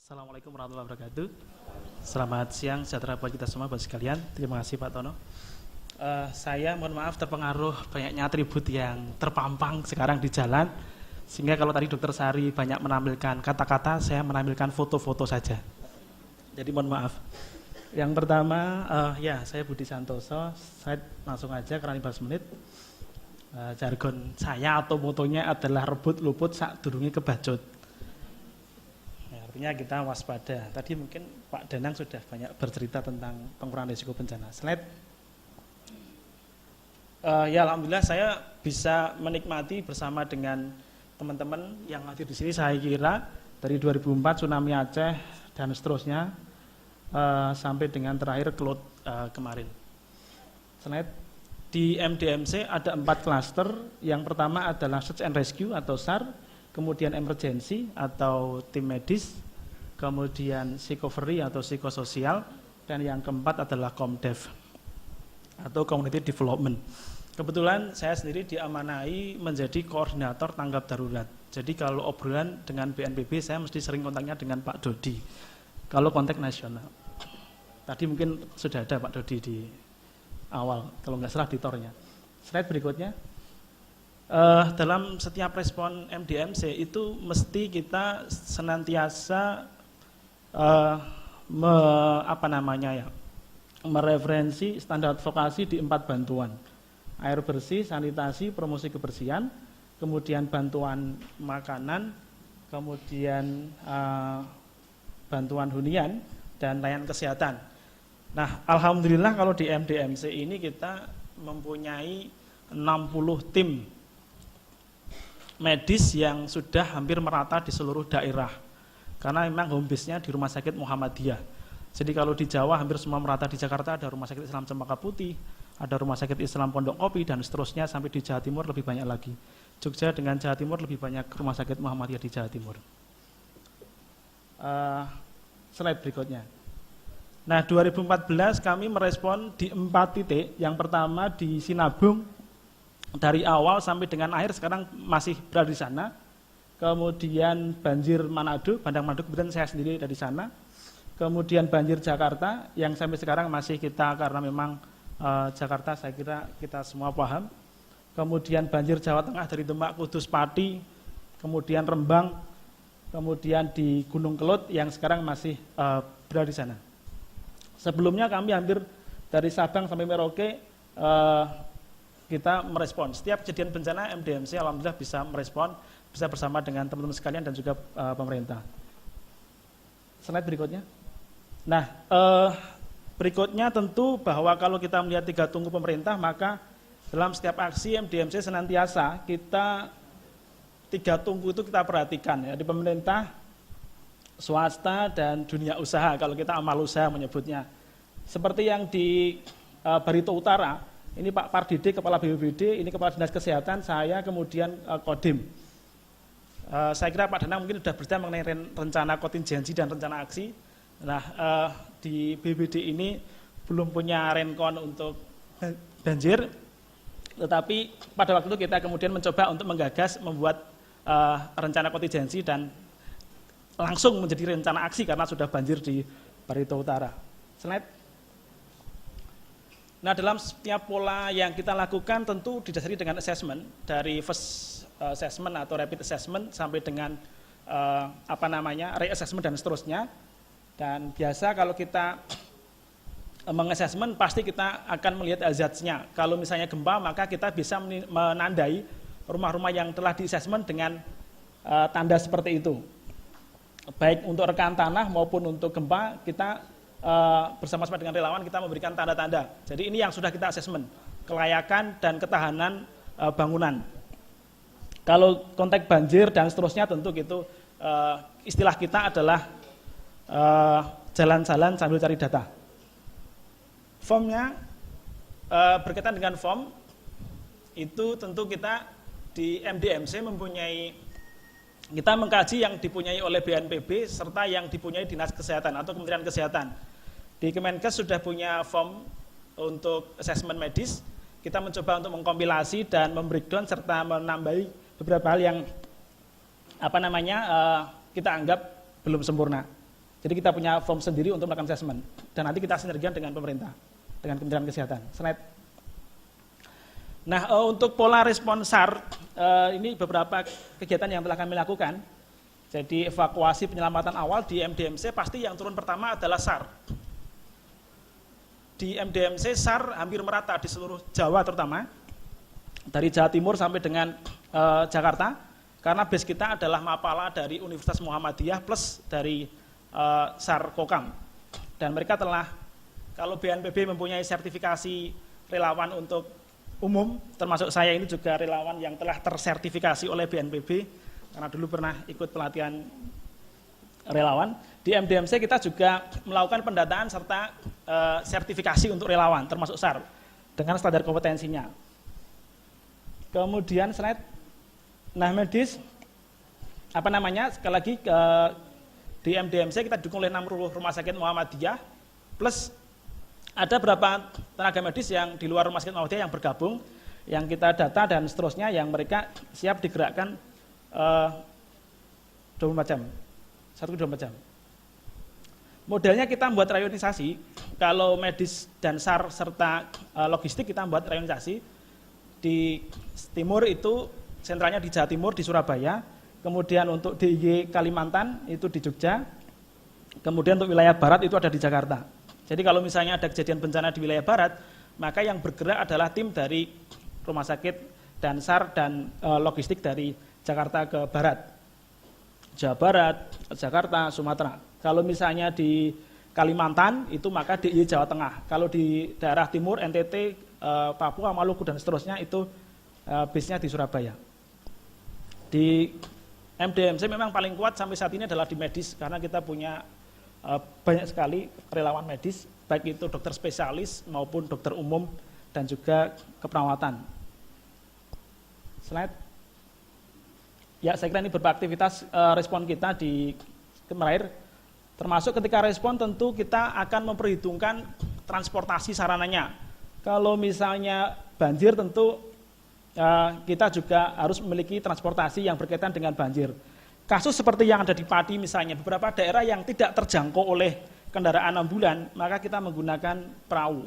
Assalamualaikum warahmatullahi wabarakatuh. Selamat siang, sejahtera buat kita semua, buat sekalian. Terima kasih Pak Tono. Saya mohon maaf terpengaruh banyaknya atribut yang terpampang sekarang di jalan, sehingga kalau tadi Dokter Sari banyak menampilkan kata-kata, saya menampilkan foto-foto saja. Jadi mohon maaf. Yang pertama, saya Budi Santoso. Saya langsung aja karena 15 menit. Jargon saya atau motonya adalah rebut luput sak durunge kebacut. Artinya kita waspada. Tadi mungkin Pak Danang sudah banyak bercerita tentang pengurangan risiko bencana. Slide. Alhamdulillah saya bisa menikmati bersama dengan teman-teman yang hadir di sini. Saya kira dari 2004 tsunami Aceh dan seterusnya sampai dengan terakhir Cloud kemarin. Slide. Di MDMC ada 4 klaster. Yang pertama adalah Search and Rescue atau SAR, kemudian Emergency atau tim medis, kemudian Psychovery atau psikososial, dan yang keempat adalah Comdev atau Community Development. Kebetulan saya sendiri diamanai menjadi koordinator tanggap darurat. Jadi kalau obrolan dengan BNPB saya mesti sering kontaknya dengan Pak Dodi. Kalau kontak nasional. Tadi mungkin sudah ada Pak Dodi di awal, kalau nggak salah editornya. Slide berikutnya. Dalam setiap respon MDMC itu mesti kita senantiasa mereferensi standar advokasi di 4 bantuan: air bersih, sanitasi, promosi kebersihan, kemudian bantuan makanan, kemudian bantuan hunian, dan layanan kesehatan. Nah, alhamdulillah kalau di MDMC ini kita mempunyai 60 tim medis yang sudah hampir merata di seluruh daerah. Karena memang home base-nya di Rumah Sakit Muhammadiyah. Jadi kalau di Jawa hampir semua merata. Di Jakarta ada Rumah Sakit Islam Cempaka Putih, ada Rumah Sakit Islam Pondok Kopi, dan seterusnya sampai di Jawa Timur lebih banyak lagi. Jogja dengan Jawa Timur lebih banyak Rumah Sakit Muhammadiyah di Jawa Timur. Slide berikutnya. Nah, 2014 kami merespon di 4 titik. Yang pertama di Sinabung, dari awal sampai dengan akhir sekarang masih berada di sana. Kemudian banjir Manado, Bandang Manado, kemudian saya sendiri dari sana. Kemudian banjir Jakarta yang sampai sekarang masih kita, karena memang Jakarta saya kira kita semua paham. Kemudian banjir Jawa Tengah dari Demak, Kudus, Pati, kemudian Rembang, kemudian di Gunung Kelut yang sekarang masih berada di sana. Sebelumnya kami hampir dari Sabang sampai Merauke kita merespon. Setiap kejadian bencana MDMC alhamdulillah bisa merespon, bisa bersama dengan teman-teman sekalian dan juga pemerintah. Slide berikutnya. Nah, berikutnya tentu bahwa kalau kita melihat 3 tunggu pemerintah, maka dalam setiap aksi MDMC senantiasa kita 3 tunggu itu kita perhatikan ya, di pemerintah, swasta, dan dunia usaha, kalau kita amal usaha menyebutnya. Seperti yang di Barito Utara, ini Pak Pardide, Kepala BPBD, ini Kepala Dinas Kesehatan, saya kemudian Kodim. Saya kira Pak Danang mungkin sudah bercerita mengenai rencana kontingensi dan rencana aksi. Nah, di BPBD ini belum punya rencon untuk banjir, tetapi pada waktu itu kita kemudian mencoba untuk menggagas, membuat rencana kontingensi dan langsung menjadi rencana aksi karena sudah banjir di Barito Utara. Slide. Nah, dalam setiap pola yang kita lakukan tentu didasari dengan assessment, dari first assessment atau rapid assessment sampai dengan re-assessment dan seterusnya. Dan biasa kalau kita mengassessment pasti kita akan melihat hazards-nya. Kalau misalnya gempa, maka kita bisa menandai rumah-rumah yang telah di-assessment dengan tanda seperti itu. Baik untuk rekan tanah maupun untuk gempa, kita bersama-sama dengan relawan kita memberikan tanda-tanda. Jadi ini yang sudah kita assessment, kelayakan dan ketahanan bangunan. Kalau konteks banjir dan seterusnya tentu gitu, istilah kita adalah jalan-jalan sambil cari data. Formnya berkaitan dengan form, itu tentu kita di MDMC kita mengkaji yang dipunyai oleh BNPB serta yang dipunyai Dinas Kesehatan atau Kementerian Kesehatan. Di Kemenkes sudah punya form untuk asesmen medis. Kita mencoba untuk mengkompilasi dan membreakdown serta menambahi beberapa hal yang kita anggap belum sempurna. Jadi kita punya form sendiri untuk melakukan assessment. Dan nanti kita sinergikan dengan pemerintah, dengan Kementerian Kesehatan. Slide. Nah, untuk pola respon SAR, ini beberapa kegiatan yang telah kami lakukan. Jadi evakuasi penyelamatan awal di MDMC pasti yang turun pertama adalah SAR. Di MDMC SAR hampir merata di seluruh Jawa terutama, dari Jawa Timur sampai dengan Jakarta, karena base kita adalah Mapala dari Universitas Muhammadiyah plus dari SAR Kokam. Dan mereka telah, kalau BNPB mempunyai sertifikasi relawan untuk umum, termasuk saya ini juga relawan yang telah tersertifikasi oleh BNPB, karena dulu pernah ikut pelatihan relawan. Di MDMC kita juga melakukan pendataan serta sertifikasi untuk relawan, termasuk SAR, dengan standar kompetensinya. Kemudian slide, nah medis, sekali lagi di MDMC kita didukung oleh 60 rumah sakit Muhammadiyah, plus ada beberapa tenaga medis yang di luar rumah sakit Muhammadiyah yang bergabung, yang kita data dan seterusnya, yang mereka siap digerakkan 24 jam, 1-24 jam. Modelnya kita membuat rayonisasi, kalau medis dan SAR serta logistik kita membuat rayonisasi. Di timur itu sentralnya di Jawa Timur, di Surabaya, kemudian untuk DIY Kalimantan itu di Jogja, kemudian untuk wilayah barat itu ada di Jakarta. Jadi kalau misalnya ada kejadian bencana di wilayah barat, maka yang bergerak adalah tim dari rumah sakit dan SAR dan logistik dari Jakarta ke barat. Jawa Barat, Jakarta, Sumatera. Kalau misalnya di Kalimantan itu maka DIY Jawa Tengah. Kalau di daerah timur NTT, Papua, Maluku dan seterusnya itu base-nya di Surabaya. Di MDMC memang paling kuat sampai saat ini adalah di medis, karena kita punya banyak sekali relawan medis, baik itu dokter spesialis maupun dokter umum dan juga keperawatan. Slide. Ya, saya kira ini beberapa aktivitas respon kita di Kemarin, termasuk ketika respon tentu kita akan memperhitungkan transportasi sarananya. Kalau misalnya banjir tentu kita juga harus memiliki transportasi yang berkaitan dengan banjir. Kasus seperti yang ada di Pati misalnya, beberapa daerah yang tidak terjangkau oleh kendaraan ambulan, maka kita menggunakan perahu.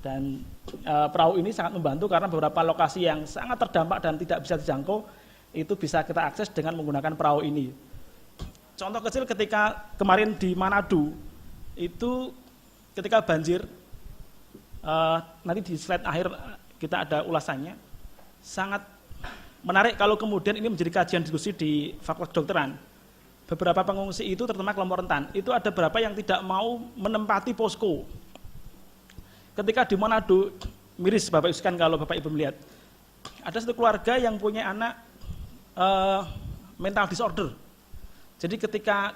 Dan perahu ini sangat membantu karena beberapa lokasi yang sangat terdampak dan tidak bisa dijangkau, itu bisa kita akses dengan menggunakan perahu ini. Contoh kecil ketika kemarin di Manado, itu ketika banjir, nanti di slide akhir kita ada ulasannya, sangat menarik kalau kemudian ini menjadi kajian diskusi di Fakultas Kedokteran. Beberapa pengungsi itu terutama kelompok rentan, itu ada beberapa yang tidak mau menempati posko. Ketika di Manado, miris Bapak Ibu kalau Bapak Ibu melihat, ada satu keluarga yang punya anak mental disorder. Jadi ketika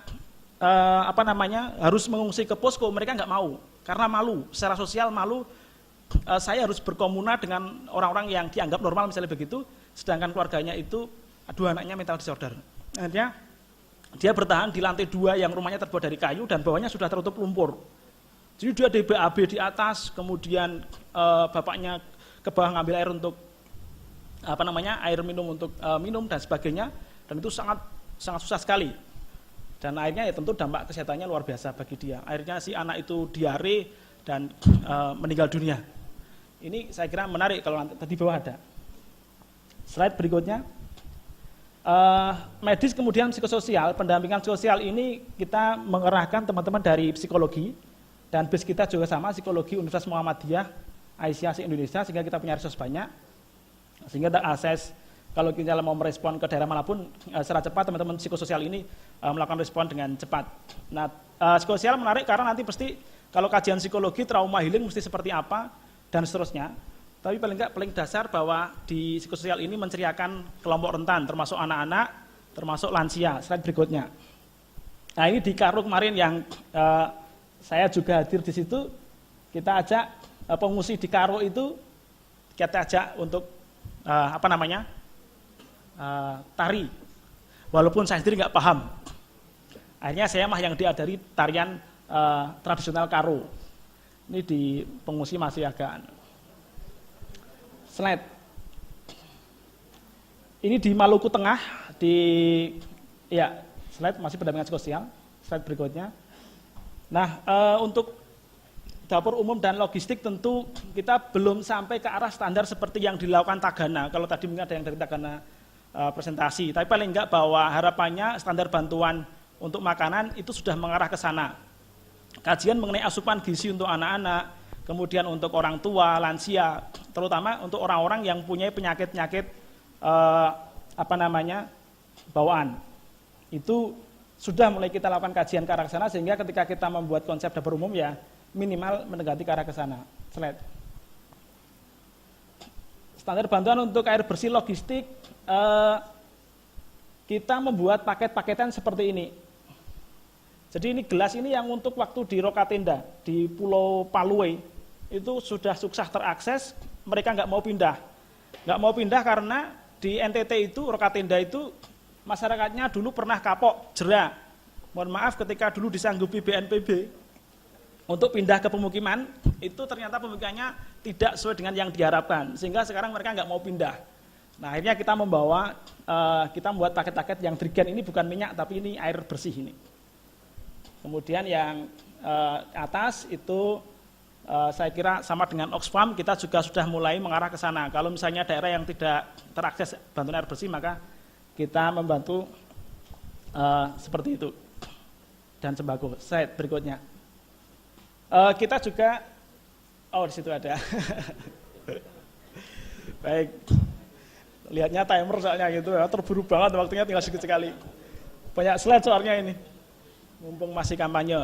harus mengungsi ke posko, mereka nggak mau karena malu, secara sosial malu. Saya harus berkomuna dengan orang-orang yang dianggap normal misalnya begitu, sedangkan keluarganya itu dua anaknya mental disorder. Akhirnya dia bertahan di lantai 2 yang rumahnya terbuat dari kayu dan bawahnya sudah tertutup lumpur. Jadi dia ada BAB di atas, kemudian bapaknya ke bawah ngambil air untuk air minum untuk minum dan sebagainya, dan itu sangat susah sekali. Dan akhirnya ya tentu dampak kesehatannya luar biasa bagi dia. Akhirnya si anak itu diare dan meninggal dunia. Ini saya kira menarik kalau nanti tadi bawah ada. Slide berikutnya. Medis kemudian psikososial, pendampingan sosial ini kita mengerahkan teman-teman dari psikologi, dan base kita juga sama, psikologi Universitas Muhammadiyah, Aisyah se-Indonesia, sehingga kita punya resource banyak, sehingga kita akses kalau kita mau merespon ke daerah manapun secara cepat, teman-teman psikososial ini melakukan respon dengan cepat. Nah, psikososial menarik karena nanti pasti kalau kajian psikologi, trauma healing mesti seperti apa, dan seterusnya. Tapi paling dasar bahwa di psikososial ini menceriakan kelompok rentan, termasuk anak-anak, termasuk lansia. Slide berikutnya. Nah ini di Karo kemarin yang saya juga hadir di situ, kita ajak pengungsi di Karo itu, kita ajak untuk tari. Walaupun saya sendiri nggak paham. Akhirnya saya yang diajari tarian tradisional Karo. Ini di pengungsi masih agak. Slide. Ini di Maluku Tengah, slide masih pendampingan sosial. Slide berikutnya. Nah, untuk dapur umum dan logistik tentu kita belum sampai ke arah standar seperti yang dilakukan Tagana. Kalau tadi mungkin ada yang dari Tagana presentasi, tapi paling enggak bahwa harapannya standar bantuan untuk makanan itu sudah mengarah ke sana. Kajian mengenai asupan gizi untuk anak-anak, kemudian untuk orang tua, lansia, terutama untuk orang-orang yang punya penyakit-penyakit bawaan. Itu sudah mulai kita lakukan kajian ke arah sana, sehingga ketika kita membuat konsep dapur umum ya minimal mendekati ke arah ke sana. Slide. Standar bantuan untuk air bersih logistik, kita membuat paket-paketan seperti ini. Jadi ini gelas ini yang untuk waktu di Rokatenda, di Pulau Palue, itu sudah sukses terakses, mereka nggak mau pindah. Nggak mau pindah karena di NTT itu, Rokatenda itu, masyarakatnya dulu pernah kapok, jera. Mohon maaf ketika dulu disanggupi BNPB, untuk pindah ke pemukiman, itu ternyata pemukimannya tidak sesuai dengan yang diharapkan, sehingga sekarang mereka nggak mau pindah. Nah akhirnya kita kita membuat paket-paket yang drigen ini bukan minyak, tapi ini air bersih ini. Kemudian yang atas itu saya kira sama dengan Oxfam, kita juga sudah mulai mengarah ke sana. Kalau misalnya daerah yang tidak terakses bantuan air bersih, maka kita membantu seperti itu. Dan sembako. Slide berikutnya. Kita juga, di situ ada. Baik. Lihatnya timer soalnya gitu ya, terburu banget waktunya tinggal sedikit sekali. Banyak slide soalnya ini. Mumpung masih kampanye.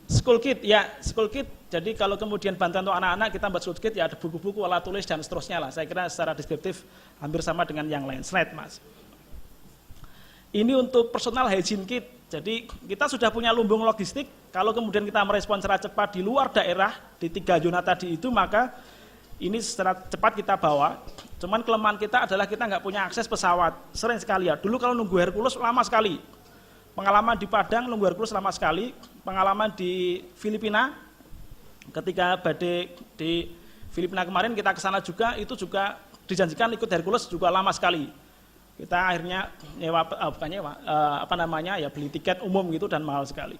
School kit, ya school kit. Jadi kalau kemudian bantuan untuk anak-anak kita buat school kit, ya ada buku-buku, alat tulis dan seterusnya lah. Saya kira secara deskriptif hampir sama dengan yang lain. Slide mas. Ini untuk personal hygiene kit. Jadi kita sudah punya lumbung logistik. Kalau kemudian kita merespon secara cepat di luar daerah di 3 zona tadi itu, maka ini secara cepat kita bawa. Cuman kelemahan kita adalah kita nggak punya akses pesawat. Sering sekali ya. Dulu kalau nunggu Hercules lama sekali. Pengalaman di Padang nunggu Hercules lama sekali. Pengalaman di Filipina, ketika badai di Filipina kemarin kita ke sana juga, itu juga dijanjikan ikut Hercules juga lama sekali. Kita akhirnya beli tiket umum gitu dan mahal sekali.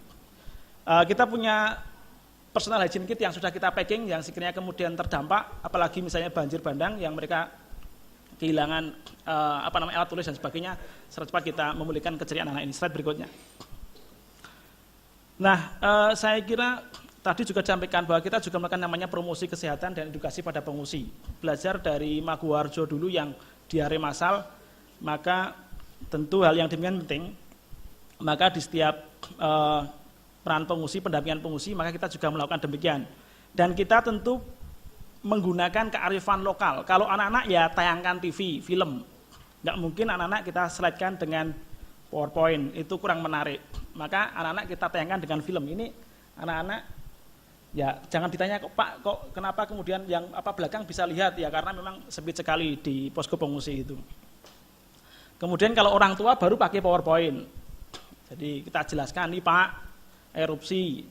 Kita punya personal hygiene kit yang sudah kita packing, yang sekiranya kemudian terdampak, apalagi misalnya banjir bandang yang mereka kehilangan alat tulis dan sebagainya, secara cepat kita memulihkan keceriaan anak ini. Slide berikutnya. Nah, saya kira tadi juga disampaikan bahwa kita juga melakukan namanya promosi kesehatan dan edukasi pada pengungsi. Belajar dari Maguwarjo dulu yang diare massal, maka tentu hal yang demikian penting. Maka di setiap peran pengungsi, pendampingan pengungsi, maka kita juga melakukan demikian. Dan kita tentu menggunakan kearifan lokal. Kalau anak-anak ya tayangkan TV, film. Nggak mungkin anak-anak kita slide-kan dengan PowerPoint, itu kurang menarik. Maka anak-anak kita tayangkan dengan film. Ini anak-anak ya jangan ditanya kok Pak, kok kenapa kemudian yang belakang bisa lihat ya, karena memang sempit sekali di posko pengungsi itu. Kemudian kalau orang tua baru pakai PowerPoint. Jadi kita jelaskan nih Pak, erupsi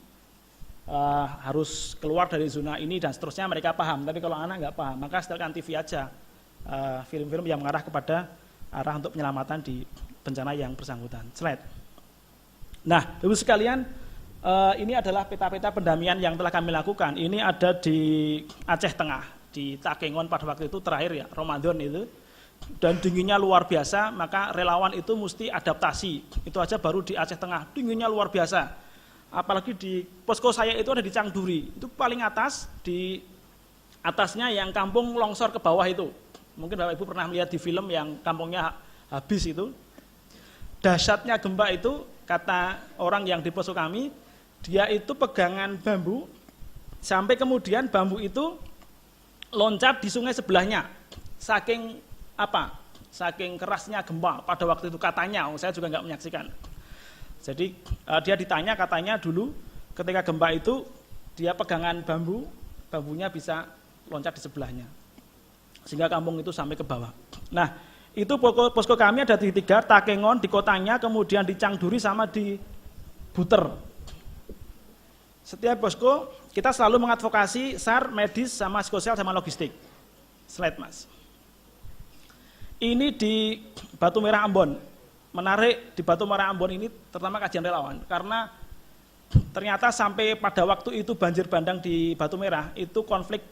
harus keluar dari zona ini dan seterusnya, mereka paham. Tapi kalau anak nggak paham, maka setelkan TV aja, film-film yang mengarah kepada arah untuk penyelamatan di bencana yang bersangkutan. Slide. Nah, Ibu sekalian, ini adalah peta-peta pendampingan yang telah kami lakukan. Ini ada di Aceh Tengah, di Takengon pada waktu itu terakhir ya, Ramadan itu. Dan dinginnya luar biasa, maka relawan itu mesti adaptasi. Itu aja baru di Aceh Tengah, dinginnya luar biasa. Apalagi di posko saya itu ada di Cangduri, itu paling atas, di atasnya yang kampung longsor ke bawah itu. Mungkin Bapak Ibu pernah melihat di film yang kampungnya habis itu. Dahsyatnya gempa itu, kata orang yang di posko kami, dia itu pegangan bambu, sampai kemudian bambu itu loncat di sungai sebelahnya. Saking kerasnya gempa pada waktu itu katanya, saya juga nggak menyaksikan. Jadi dia ditanya katanya dulu ketika gempa itu dia pegangan bambunya bisa loncat di sebelahnya. Sehingga kampung itu sampai ke bawah. Nah, itu posko kami ada di 3, Takengon di kotanya, kemudian di Cangduri sama di Buter. Setiap posko kita selalu mengadvokasi SAR, medis, sama psikososial, sama logistik. Slide mas. Ini di Batu Merah Ambon. menarik di Batu Merah Ambon ini terutama kajian relawan, karena ternyata sampai pada waktu itu banjir bandang di Batu Merah itu konflik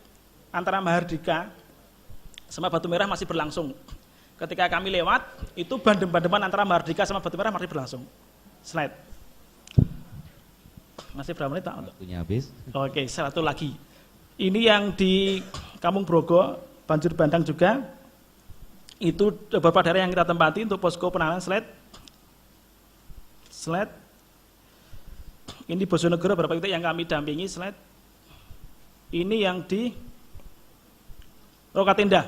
antara Mahardika sama Batu Merah masih berlangsung. Ketika kami lewat itu bandem-bandeman antara Mahardika sama Batu Merah masih berlangsung. Slide. Masih berapa menit Pak? Waktunya habis. Oke, satu lagi. Ini yang di Kampung Brogo banjir bandang juga. Itu beberapa daerah yang kita tempati untuk posko penanganan. Slide. Ini Bojonegoro beberapa titik yang kami dampingi. Slide. Ini yang di Rokatindah.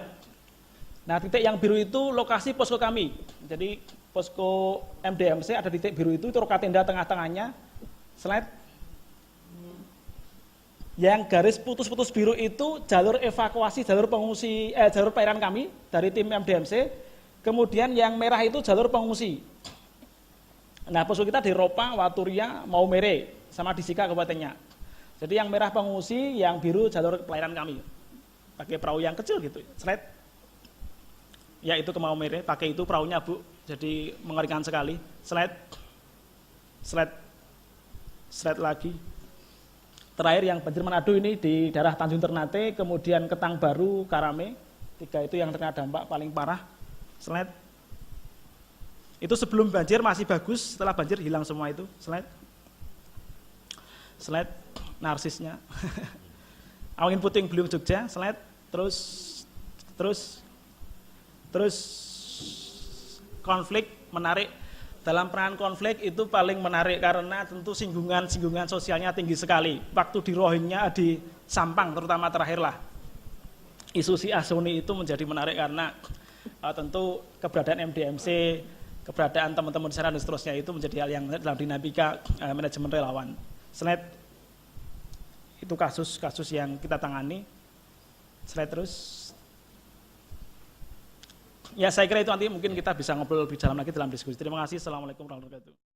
Nah, titik yang biru itu lokasi posko kami. Jadi posko MDMC ada titik biru itu Rokatindah tengah-tengahnya. Slide. Yang garis putus-putus biru itu jalur evakuasi, jalur pengungsi, jalur perairan kami dari tim MDMC. Kemudian yang merah itu jalur pengungsi. Nah, posko kita di Ropa, Waturia, Maumere, sama di Sika kabupatennya. Jadi yang merah pengungsi, yang biru jalur pelayaran kami. Pakai perahu yang kecil gitu. Slide. Ya itu ke Maumere, pakai itu perahunya Bu. Jadi mengerikan sekali. Slide. Slide lagi. Terakhir yang banjir Manado ini di daerah Tanjung Ternate, kemudian Ketang Baru, Karame. 3 itu yang terkena dampak paling parah. Slide. Itu sebelum banjir masih bagus, setelah banjir hilang semua itu. Slide. Narsisnya. Angin puting beliung Jogja. Slide. Terus konflik menarik. Dalam peran konflik itu paling menarik karena tentu singgungan sosialnya tinggi sekali. Waktu di Rohingya, di Sampang terutama terakhir lah. Isu si Asuni itu menjadi menarik karena tentu keberadaan MDMC, keberadaan teman-teman di sana dan seterusnya itu menjadi hal yang dalam dinamika manajemen relawan. Slide. Itu kasus-kasus yang kita tangani. Slide terus. Ya saya kira itu nanti mungkin kita bisa ngobrol lebih dalam lagi dalam diskusi. Terima kasih. Assalamualaikum warahmatullahi wabarakatuh.